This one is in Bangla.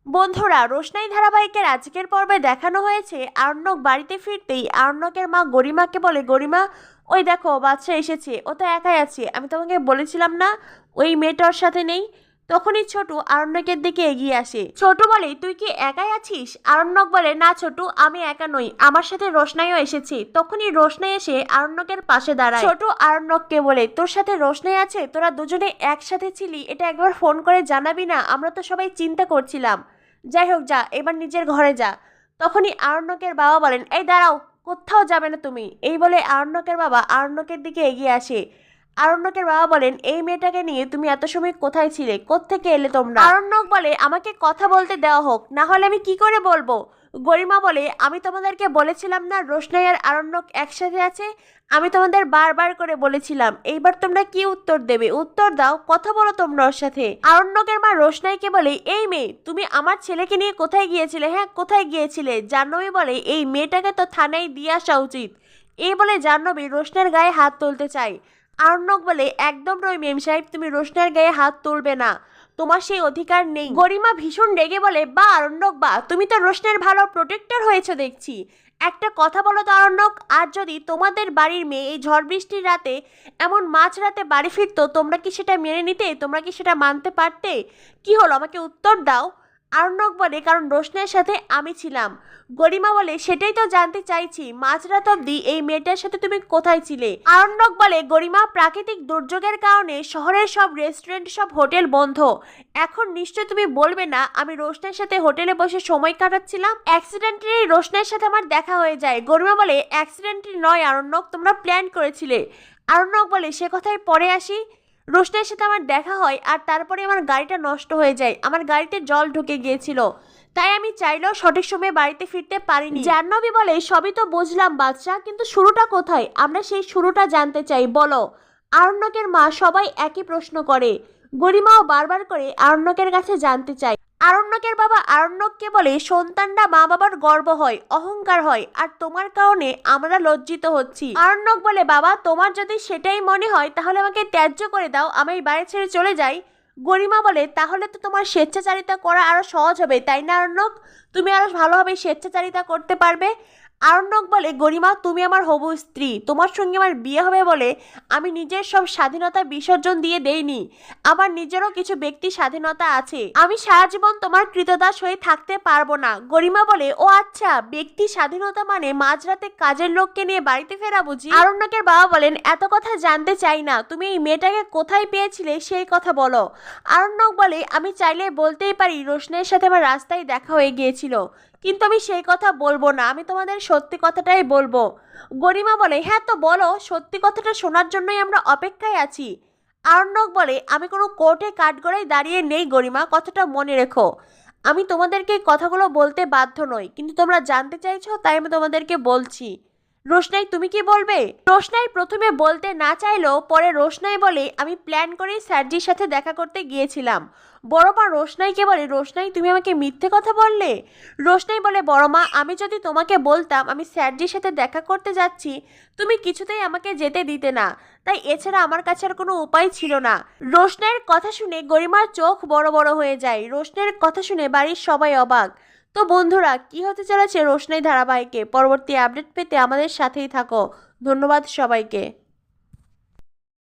বন্ধুরা, রোশনাই ধারাবাহিকের আজকের পর্বে দেখানো হয়েছে আরণ্যক বাড়িতে ফিরতেই আরণ্যকের মা গরিমাকে বলে, গরিমা ওই দেখো বাচ্চা এসেছে, ও তো একাই আছে, আমি তোমাকে বলেছিলাম না ওই মেয়েটার সাথে নেই। তখনই ছোটু আরণ্যকের দিকে এগিয়ে আসে। ছোটু বলে, তুই কি একাই আছিস? আরণ্যক বলে, না ছোটু, আমি একা নই, আমার সাথে রোশনাইও এসেছে। তখনই রোশনাই এসে আরণ্যকের পাশে দাঁড়ায়। ছোটু আরণ্যককে বলে, তোর সাথে রোশনাই আছে? তোরা দুজনে একসাথে ছিলি, এটা একবার ফোন করে জানাবি না? আমরা তো সবাই চিন্তা করছিলাম। যাই হোক, যা, এবার নিজের ঘরে যা। তখনই আরণ্যকের বাবা বলেন, এই দাঁড়াও, কোথাও যাবে না তুমি। এই বলে আরণ্যকের বাবা আরণ্যকের দিকে এগিয়ে আসে। আরণ্যকের বাবা বলেন, এই মেয়েটাকে নিয়ে তুমি এত সময় কোথায় ছিলে? কোত্থেকে এলে তোমরা? আরণ্যক বলে, আমাকে কথা বলতে দেওয়া হোক, না হলে আমি কি করে বলবো? গরিমা বলে, আমি তোমাদেরকে বলেছিলাম না রোশনাই আর আরণ্যক একসাথে আছে? আমি তোমাদের বারবার করে বলেছিলাম, এইবার তোমরা কি উত্তর দেবে? উত্তর দাও, কথা বলো তোমরা ওর সাথে। আরণ্যকের মা রোশনাইকে বলে, এই মেয়ে, তুমি আমার ছেলেকে নিয়ে কোথায় গিয়েছিলে? হ্যাঁ, কোথায় গিয়েছিলে? জাহ্নবী বলে, এই মেয়েটাকে তো থানায় দিয়ে আসা উচিত। এই বলে জাহ্নবী রোশনাইয়ের গায়ে হাত তুলতে চায়। আরণ্যক বলে, একদম নয় মেম সাহেব, তুমি রোশনাইয়ের গায়ে হাত তুলবে না, তোমার সেই অধিকার নেই। গরিমা ভীষণ রেগে বলে, বা আরণ্যক বা, তুমি তো রোশনাইয়ের ভালো প্রোটেক্টর হয়েছে দেখছি। একটা কথা বলো তো আরণ্যক, আর যদি তোমাদের বাড়ির মেয়ে এই ঝড় বৃষ্টির রাতে এমন মাঝরাতে বাড়ি ফিরতো, তোমরা কি সেটা মেনে নিতে? তোমরা কি সেটা মানতে পারতে? কি হলো, আমাকে উত্তর দাও। আরণ্যক বলে, কারণ রোশনাইয়ের সাথে আমি ছিলাম। গরিমা বলে, সেটাই তো জানতে চাইছি, মাঝরাত অব্দি এই মেয়েটার সাথে তুমি কোথায় ছিলে? আরণ্যক বলে, গরিমা, প্রাকৃতিক দুর্যোগের কারণে শহরের সব রেস্টুরেন্ট, সব হোটেল বন্ধ। এখন নিশ্চয় তুমি বলবে না আমি রোশনাইয়ের সাথে হোটেলে বসে সময় কাটাচ্ছিলাম? অ্যাক্সিডেন্টালি রোশনাইয়ের সাথে আমার দেখা হয়ে যায়। গরিমা বলে, অ্যাক্সিডেন্টালি নয় আরণ্যক, তোমরা প্ল্যান করেছিলে। আরণ্যক বলে, সে কথায় পরে আসি। রোশনাইয়ের সাথে আমার দেখা হয়, আর তারপরে আমার গাড়িটা নষ্ট হয়ে যায়, আমার গাড়িতে জল ঢুকে গিয়েছিল, তাই আমি চাইলেও সঠিক সময়ে বাড়িতে ফিরতে পারিনি। জাহ্নবী বলে, সবই তো বুঝলাম বাচ্চা, কিন্তু শুরুটা কোথায়? আমরা সেই শুরুটা জানতে চাই, বলো। আরণ্যকের মা সবাই একই প্রশ্ন করে। গরিমাও বারবার করে আরণ্যকের কাছে জানতে চায়। আরণ্যকের বাবা আরণ্যককে বলে, সন্তানরা মা বাবার গর্ব হয়, অহংকার হয়, আর তোমার কারণে আমরা লজ্জিত হচ্ছি। আরণ্যক বলে, বাবা, তোমার যদি সেটাই মনে হয় তাহলে আমাকে ত্যায্য করে দাও, আমি এই বাড়ি ছেড়ে চলে যাই। গরিমা বলে, তাহলে তো তোমার স্বেচ্ছাচারিতা করা আরো সহজ হবে, তাই না আরণ্যক? তুমি আরো ভালোভাবে স্বেচ্ছাচারিতা করতে পারবে। আরণ্যক বলে, গরিমা, তুমি আমার হবু স্ত্রী, তোমার সঙ্গে আমার বিয়ে হবে বলে আমি নিজের সব স্বাধীনতা বিসর্জন দিয়ে দেইনি। আমার নিজেরও কিছু ব্যক্তি স্বাধীনতা আছে, আমি সারা জীবন তোমার কৃতদাস হয়ে থাকতে পারবো না। গরিমা বলে, ও আচ্ছা, ব্যক্তি স্বাধীনতা মানে মাঝরাতে কাজের লোককে নিয়ে বাড়িতে ফেরা বুঝি? আরণ্যকের বাবা বলেন, এত কথা জানতে চাই না, তুমি এই মেয়েটাকে কোথায় পেয়েছিলে সেই কথা বলো। আরণ্যক বলে, আমি চাইলে বলতেই পারি রোশনাইয়ের সাথে আমার রাস্তায় দেখা হয়ে গিয়েছিল, কিন্তু আমি সেই কথা বলবো না, আমি তোমাদের সত্যি কথাটাই বলবো। গরিমা বলে, হ্যাঁ তো বলো, সত্যি কথাটা শোনার জন্যই আমরা অপেক্ষায় আছি। আরণ্যক বলে, আমি কোনো কোর্টে কাঠগড়ায় দাঁড়িয়ে নেই গরিমা, কথাটা মনে রেখো। আমি তোমাদেরকে কথাগুলো বলতে বাধ্য নই, কিন্তু তোমরা জানতে চাইছো তাই আমি তোমাদেরকে বলছি। রোশনাই, তুমি কি বলবে? রোশনাই প্রথমে বলতে না চাইলেও পরে রোশনাই বলে, আমি প্ল্যান করেই স্যারজির সাথে দেখা করতে গিয়েছিলাম। বড় মা রোশনাইকে বলে, রোশনাই, তুমি আমাকে মিথ্যে কথা বললে? রোশনাই বলে, বড় মা, আমি যদি তোমাকে বলতাম আমি স্যারজির সাথে দেখা করতে যাচ্ছি, তুমি কিছুতেই আমাকে যেতে দিতে না, তাই এছাড়া আমার কাছে আর কোনো উপায় ছিল না। রোশনাইয়ের কথা শুনে গরিমার চোখ বড় বড় হয়ে যায়। রোশনাইয়ের কথা শুনে বাড়ির সবাই অবাক। তো বন্ধুরা, কি হতে চলেছে রোশনাই ধারাবাহিকে পরবর্তী আপডেট পেতে আমাদের সাথেই থাকো। ধন্যবাদ সবাইকে।